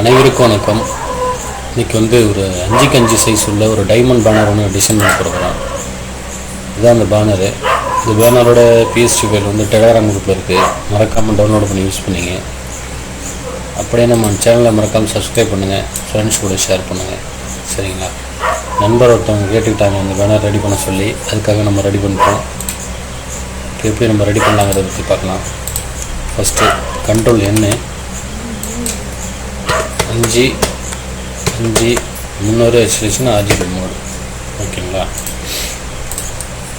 அனைவருக்கும் வணக்கம். இன்றைக்கி ஒரு 5x5 சைஸ் உள்ள ஒரு டைமண்ட் பேனர் ஒன்று டிசைன் பண்ணி கொடுக்குறோம். இதுதான் அந்த பேனரு. இந்த பேனரோட பிஎஸ்டி ஃபைல் டெலகிராம் குரூப்பில் இருக்குது. மறக்காமல் டவுன்லோட் பண்ணி யூஸ் பண்ணிங்க. அப்படியே நம்ம சேனலை மறக்காமல் சப்ஸ்கிரைப் பண்ணுங்கள், ஃப்ரெண்ட்ஸ் கூட ஷேர் பண்ணுங்கள். சரிங்களா? நண்பர் ஒருத்தவங்க கேட்டுக்கிட்டாங்க அந்த பேனர் ரெடி பண்ண சொல்லி, அதுக்காக நம்ம ரெடி பண்ணிட்டோம். இப்போ எப்படி நம்ம ரெடி பண்ணலாங்கிறத பற்றி பார்க்கலாம். First control N 5 300 extension RGB mode. ஓகேங்களா?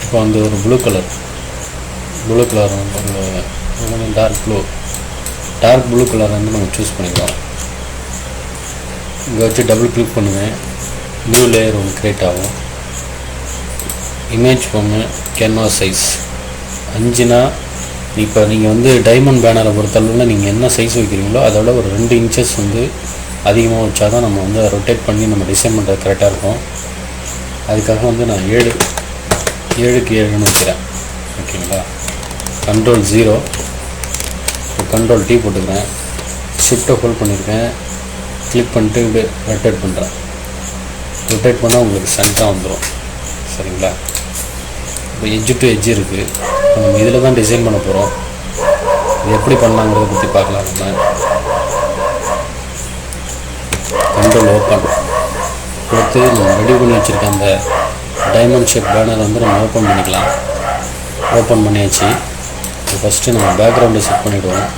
இப்போ ஒரு ப்ளூ கலர் ஒரு டார்க் ப்ளூ கலர் நம்ம சூஸ் பண்ணிக்கலாம். இங்கே வச்சு டபுள் கிளிக் பண்ணுவேன். நியூ லேயர் ஒன்று க்ரியேட் ஆகும். இமேஜ் போங்க, கேன்வாஸ் சைஸ் 5னா இப்போ நீங்கள் டைமண்ட் பேனரை பொறுத்தளவில் நீங்கள் என்ன சைஸ் வைக்கிறீங்களோ அதோட ஒரு 2 இன்ச்சஸ் அதிகமாக வச்சா தான் நம்ம ரொட்டேட் பண்ணி நம்ம டிசைன் பண்ணுறது கரெக்டாக இருக்கும். அதுக்காக நான் 7க்கு 7ன்னு வைக்கிறேன். ஓகேங்களா? கண்ட்ரோல் 0, கண்ட்ரோல் T போட்டுக்கிறேன். ஷிஃப்ட்டை ஹோல்ட் பண்ணியிருக்கேன். கிளிக் பண்ணிட்டு இப்படி ரொட்டேட் பண்ணுறேன். ரொட்டேட் பண்ணால் உங்களுக்கு சென்ட்டாக வந்துடும். சரிங்களா? இப்போ எட்ஜ் டு எட்ஜ் இருக்குது. நம்ம இதில் தான் டிசைன் பண்ண போகிறோம். இது எப்படி பண்ணலாங்கிறத பற்றி பார்க்கலாம். நம்ம கண்ட்ரோல் ஓப்பன் கொடுத்து நம்ம ரெடி பண்ணி வச்சுருக்க அந்த டைமண்ட் ஷேப் பேனர் நம்ம ஓப்பன் பண்ணிக்கலாம். ஓப்பன் பண்ணியாச்சு. ஃபஸ்ட்டு நம்ம பேக்ரவுண்டை செட் பண்ணிவிடுவோம்.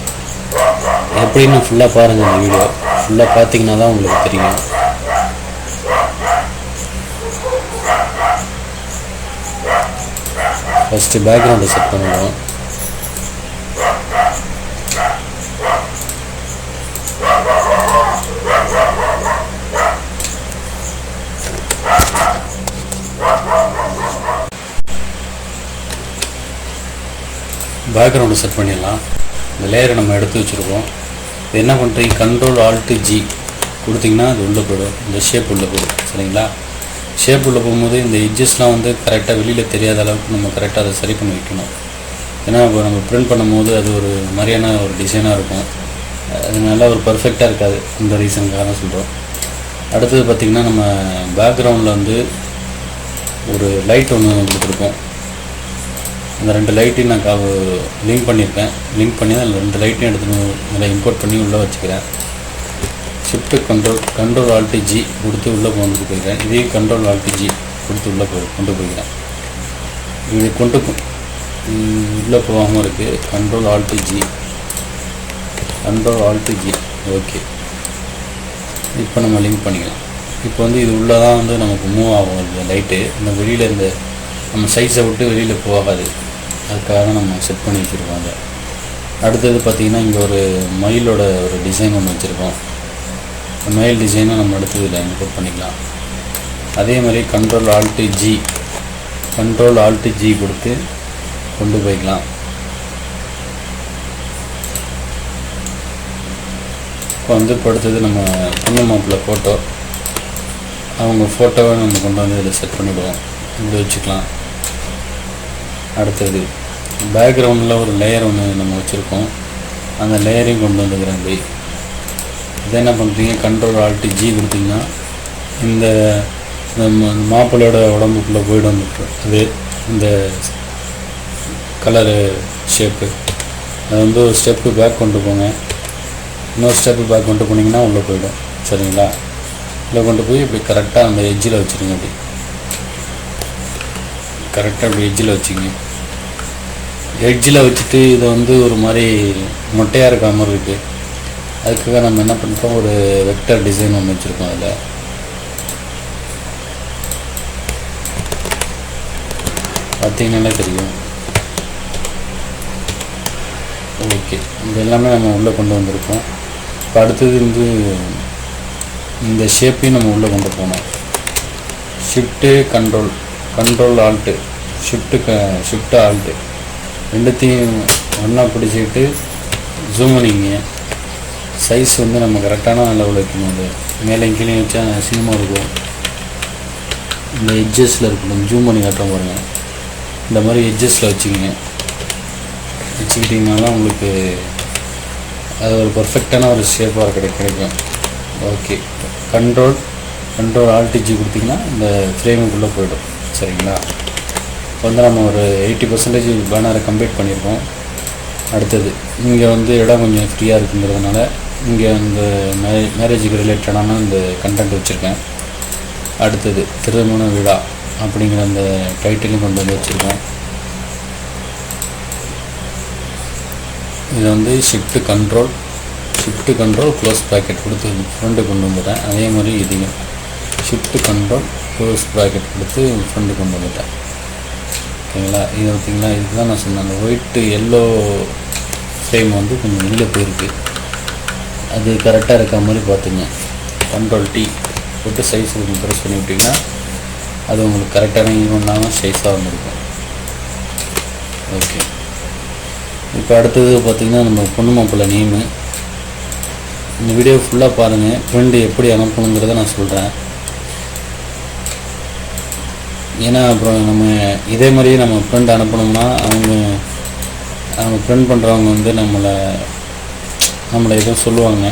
எப்படின்னு ஃபுல்லாக பாருங்கள். இந்த வீடியோ ஃபுல்லாக பார்த்தீங்கன்னா தான் உங்களுக்கு தெரியும். ஃபஸ்ட்டு பேக்ரவுண்டை செட் பண்ணிவிடுவோம். பேக்ரவுண்டு செட் பண்ணிடலாம். இந்த லேயரை நம்ம எடுத்து வச்சுருக்கோம். இது என்ன பண்ணுறீங்க, கண்ட்ரோல் Alt G கொடுத்திங்கன்னா அது உள்ளே போய்டும். இந்த ஷேப் உள்ளே போய்டும். சரிங்களா? ஷேப் உள்ளே போகும்போது இந்த எட்ஜஸ்லாம் கரெக்டாக வெளியில் தெரியாத அளவுக்கு நம்ம கரெக்டாக அதை சரி பண்ணி வைக்கணும். ஏன்னா இப்போ நம்ம பிரிண்ட் பண்ணும்போது அது ஒரு மாதிரியான ஒரு டிசைனாக இருக்கும். அது நல்லா ஒரு பர்ஃபெக்டாக இருக்காது. இந்த ரீசனுக்காக தான் சொல்கிறோம். அடுத்தது பார்த்திங்கன்னா நம்ம பேக்ரவுண்டில் ஒரு லைட் ஒன்று கொடுத்துருக்கோம். அந்த 2 லைட்டையும் நான் லிங்க் பண்ணியிருக்கேன். லிங்க் பண்ணி அதில் 2 லைட்டையும் எடுத்து நல்லா இம்போர்ட் பண்ணி உள்ளே வச்சுக்கிறேன். ஷிஃப்ட்டு கண்ட்ரோல் Alt G கொடுத்து உள்ளே போய்க்கிறேன். இதையும் கண்ட்ரோல் Alt G கொடுத்து உள்ளே கொண்டு போய்க்கிறேன். இது உள்ளே போகாமல் இருக்குது. Control Alt G. ஓகே, இப்போ நம்ம லிங்க் பண்ணிக்கலாம். இப்போ இது உள்ளே தான் நமக்கு மூவ் ஆகும். இந்த லைட்டு இந்த வெளியில் நம்ம சைஸை விட்டு வெளியில் போகாது. அதுக்காக நம்ம செட் பண்ணி வச்சுருக்கோம். அடுத்தது பார்த்திங்கன்னா இங்கே ஒரு மயிலோட ஒரு டிசைன் ஒன்று வச்சுருக்கோம். மயில் டிசைனை நம்ம எடுத்து இதில் இம்போர்ட் பண்ணிக்கலாம். அதே மாதிரி கண்ட்ரோல் Alt G கொடுத்து கொண்டு போய்க்கலாம். இப்போ அடுத்தது நம்ம பொண்ணு மாப்பிள்ளை ஃபோட்டோ, அவங்க ஃபோட்டோவை நம்ம கொண்டு இதில் செட் பண்ணிவிடுவோம். இப்படி வச்சுக்கலாம். அடுத்தது பேக்ரவுண்டில் ஒரு லேயர் ஒன்று நம்ம வச்சுருக்கோம். அந்த லேயரையும் கொண்டு வந்துக்கிறேன். அப்படி இதை என்ன பண்ணுறீங்க, கண்ட்ரோல் Alt G கொடுத்திங்கன்னா இந்த மாப்பிள்ளையோட உடம்புக்குள்ளே போய்டும். அது இந்த கலரு ஷேப்பு அது ஒரு ஸ்டெப்பு பேக் கொண்டு போங்க. இன்னொரு ஸ்டெப்பு பேக் கொண்டு போனீங்கன்னா உள்ளே போய்டும். சரிங்களா? உள்ளே கொண்டு போய் இப்படி கரெக்டாக அந்த எட்ஜில் வச்சுருங்க. அப்படி கரெக்டாக அப்படி எட்ஜில் வச்சுங்க. எட்ஜில் வச்சுட்டு இதை ஒரு மாதிரி மொட்டையாக இருக்கிற மாதிரி இருக்குது. அதுக்காக நம்ம என்ன பண்ணுறோம், ஒரு வெக்டர் டிசைன் ஒன்று வச்சுருக்கோம். அதில் பார்த்தீங்கன்னாலே தெரியும். ஓகே, இது எல்லாமே நம்ம உள்ளே கொண்டு வந்திருக்கோம். இப்போ அடுத்தது இந்த ஷேப்பையும் நம்ம உள்ளே கொண்டு போனோம். Shift control Alt shift Alt ரெண்டுத்தையும் ஒன்றா பிடிச்சிக்கிட்டு ஜூம் பண்ணிங்க. சைஸ் நம்ம கரெக்டான லெவலில் வைக்கணும். அது மேலே கீழே வச்சா அசிங்கமாக இருக்கும். இந்த எட்ஜஸில் இருக்கணும். ஜூம் பண்ணி காட்டுற பாருங்கள். இந்த மாதிரி எட்ஜஸில் வச்சுக்கிட்டிங்கன்னா உங்களுக்கு அது ஒரு பர்ஃபெக்டான ஒரு ஷேப்பாக கிடைக்கும். ஓகே, கண்ட்ரோல் ஆல்ட் ஜி கொடுத்திங்கன்னா இந்த ஃப்ரேமுக்குள்ளே போய்டும். சரிங்களா? இப்போ வந்து நம்ம ஒரு 80% பேனரை கம்ப்ளீட் பண்ணியிருக்கோம். அடுத்தது இங்கே வந்து இடம் கொஞ்சம் ஃப்ரீயாக இருக்குங்கிறதுனால இங்கே இந்த மேரேஜுக்கு ரிலேட்டடான இந்த கண்டென்ட் வச்சுருக்கேன். அடுத்தது திருமண விழா அப்படிங்கிற அந்த டைட்டிலும் கொண்டு வந்து வச்சுருக்கோம். இது வந்து ஷிஃப்ட் கண்ட்ரோல் க்ளோஸ் ப்ராக்கெட் கொடுத்து ஃப்ரண்ட்டு கொண்டு வந்துட்டேன். அதே மாதிரி இதையும் ஷிஃப்ட் கண்ட்ரோல் க்ளோஸ் ப்ராக்கெட் கொடுத்து ஃப்ரண்ட்டு கொண்டு வந்துட்டேன். ஓகேங்களா? இது பார்த்தீங்களா, இதுக்கு தான் நான் சொன்னேன், அந்த ஒயிட்டு எல்லோ ஃப்ரேம் வந்து கொஞ்சம் வெளியில் போயிருக்கு. அது கரெக்டாக இருக்கிற மாதிரி பார்த்துங்க. கண்ட்ரோல் T போட்டு சைஸ் கொஞ்சம் ப்ரெஸ் பண்ணி விட்டிங்கன்னா அது உங்களுக்கு கரெக்டான ஈவனான சைஸாக வந்துருக்கும். ஓகே, இப்போ அடுத்தது பார்த்திங்கன்னா நம்ம பொண்ணு மாப்பிள்ளை நேமு. இந்த வீடியோ ஃபுல்லாக பாருங்கள். ஃப்ரெண்டு எப்படி அனுப்பணுங்கிறத நான் சொல்கிறேன். ஏன்னா அப்புறம் நம்ம இதே மாதிரியே நம்ம ஃப்ரெண்ட் அனுப்பணும்னா அவங்க ஃப்ரெண்ட் பண்ணுறவங்க வந்து நம்மளை எதுவும் சொல்லுவாங்க.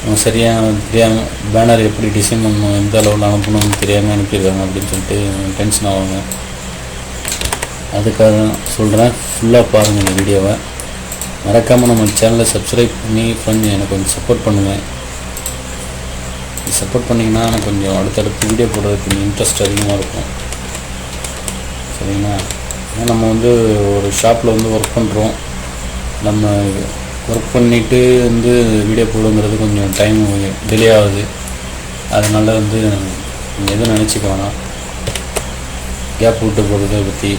அவங்க சரியாக தெரியாமல் பேனர் எப்படி டிசைன் பண்ணணும், எந்த அளவில் அனுப்பணும்னு தெரியாமல் அனுப்பிடுறாங்க அப்படின்னு சொல்லிட்டு டென்ஷன் ஆவாங்க. அதுக்காக தான் சொல்கிறேன், ஃபுல்லாக பாருங்கள் இந்த வீடியோவை. மறக்காமல் நம்ம சேனலை சப்ஸ்கிரைப் பண்ணி ஃப்ரெண்ட் எனக்கு கொஞ்சம் சப்போர்ட் பண்ணுங்கள். சப்போர்ட் பண்ணிங்கன்னா எனக்கு கொஞ்சம் அடுத்தடுத்து வீடியோ போடுறதுக்கு கொஞ்சம் இன்ட்ரெஸ்ட் அதிகமாக இருக்கும். சரிங்களா? ஏன்னா நம்ம வந்து ஒரு ஷாப்பில் வந்து ஒர்க் பண்ணுறோம். நம்ம ஒர்க் பண்ணிவிட்டு வந்து வீடியோ போடுங்கிறது கொஞ்சம் டைம் டிலே ஆகுது. அதனால் வந்து எதுவும் நினச்சிக்க வேணாம், கேப் விட்டு போகிறத பற்றி.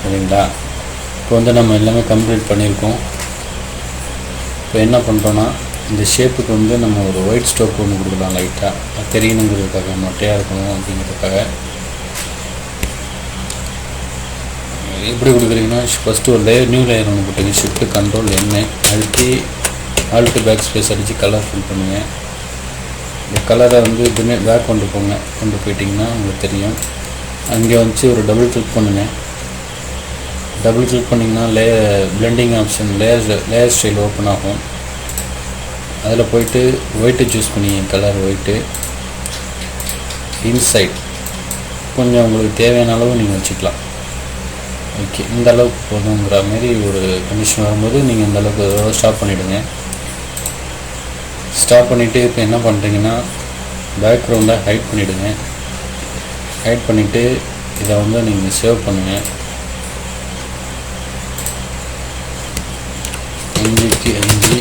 சரிங்களா? இப்போ வந்து நம்ம எல்லாமே கம்ப்ளீட் பண்ணியிருக்கோம். இப்போ என்ன பண்ணுறோன்னா, இந்த ஷேப்புக்கு வந்து நம்ம ஒரு ஒயிட் ஸ்ட்ரோக் ஒன்று கொடுக்கலாம் லைட்டாக, அது தெரியணுங்கிறதுக்காக, மொட்டையாக இருக்கணும் அப்படிங்கிறதுக்காக. எப்படி கொடுக்குறீங்கன்னா, ஃபஸ்ட்டு ஒரு நியூ லேயர் ஒன்று போட்டுங்க. ஷிஃப்ட் கண்ட்ரோல் N அழுத்தி ஆல்ட் பேக் ஸ்பேஸ் அடித்து கலர் ஃபில் பண்ணுங்கள். இந்த கலரை வந்து இதுவுமே பேக் கொண்டு போயிட்டிங்கன்னா உங்களுக்கு தெரியும். அங்கே வந்து ஒரு டபுள் கிளிக் பண்ணுங்கள். டபுள் கிளிக் பண்ணிங்கன்னா blending option layer style open ஆகும். அதில் போய்ட்டு ஒயிட்டு சூஸ் பண்ணி கலர் ஒயிட்டு இன்சைட் கொஞ்சம் உங்களுக்கு தேவையான அளவு நீங்கள் வச்சுக்கலாம். ஓகே, இந்த அளவுக்கு போதுங்கிற மாரி ஒரு கண்டிஷன் வரும்போது நீங்கள் இந்த அளவுக்கு ஸ்டாப் பண்ணிவிடுங்க. ஸ்டாப் பண்ணிவிட்டு இப்போ என்ன பண்ணுறீங்கன்னா, பேக்ரவுண்டை ஹைட் பண்ணிவிடுங்க. ஹைட் பண்ணிவிட்டு இதை வந்து நீங்கள் சேவ் பண்ணுங்கள். 5x5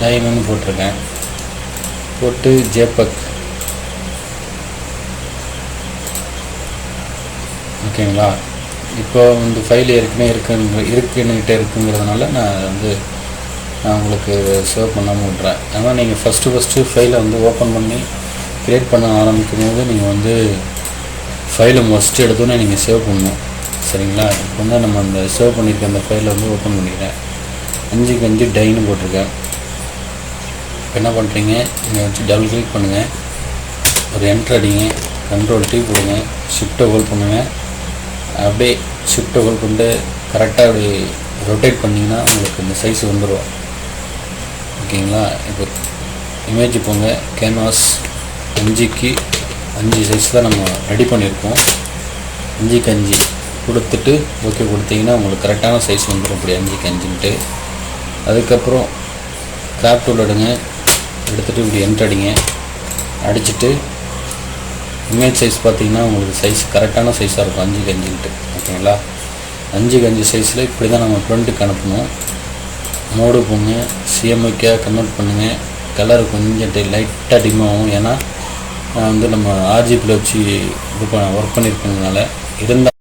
டைமண்ட் போட்டிருக்கேன். போட்டு JPEG. ஓகேங்களா? இப்போ இந்த ஃபைல் ஏற்கனவே இருக்குங்கிறதுனால நான் உங்களுக்கு சேவ் பண்ணாமல் விட்றேன். ஆனால் நீங்கள் ஃபஸ்ட்டு ஃபைலை வந்து ஓப்பன் பண்ணி க்ரியேட் பண்ண ஆரம்பிக்கும் போது நீங்கள் வந்து ஃபைலை ஃபஸ்ட்டு எடுத்தோன்னே நீங்கள் சேவ் பண்ணணும். சரிங்களா? இப்போ வந்து நம்ம அந்த சேவ் பண்ணியிருக்க அந்த ஃபைலை வந்து ஓப்பன் பண்ணிக்கிறேன். 5x5 டைன்னு போட்டிருக்கேன். இப்போ என்ன பண்ணுறீங்க, இங்கே வச்சு டபுள் கிளிக் பண்ணுங்கள், ஒரு என்ட்ரு அடிங்க, கண்ட்ரோல் T கொடுங்க, ஷிஃப்ட்டை ஹோல்ட் பண்ணுங்கள். அப்படியே ஷிஃப்ட்டை ஹோல்ட் பண்ணிட்டு கரெக்டாக அப்படி ரொட்டேட் பண்ணிங்கன்னா உங்களுக்கு இந்த சைஸ் வந்துடும். ஓகேங்களா? இப்போ இமேஜ் போங்க, கேன்வாஸ் 5x5 சைஸ் தான் நம்ம ரெடி பண்ணியிருக்கோம். 5x5 கொடுத்துட்டு ஓகே கொடுத்தீங்கன்னா உங்களுக்கு கரெக்டான சைஸ் வந்துடும். அப்படி 5x5ன்ட்டு அதுக்கப்புறம் கிராப் டூல் எடுத்துகிட்டு இப்படி என்ட்ரு அடிங்க. அடிச்சுட்டு இமேஜ் சைஸ் பார்த்தீங்கன்னா உங்களுக்கு சைஸ் கரெக்டான சைஸாக இருக்கும் 5x5ன்ட்டு. ஓகேங்களா? 5x5 சைஸில் இப்படி தான் நம்ம ஃப்ரண்ட்டுக்கு அனுப்பணும். மோடு போங்க, CMYK கன்வெர்ட் பண்ணுங்கள். கலர் கொஞ்சம் லைட்டாக டிம் ஆகும், ஏன்னா நான் வந்து நம்ம RGB வச்சு ஒர்க் பண்ணியிருக்கனால இருந்தால்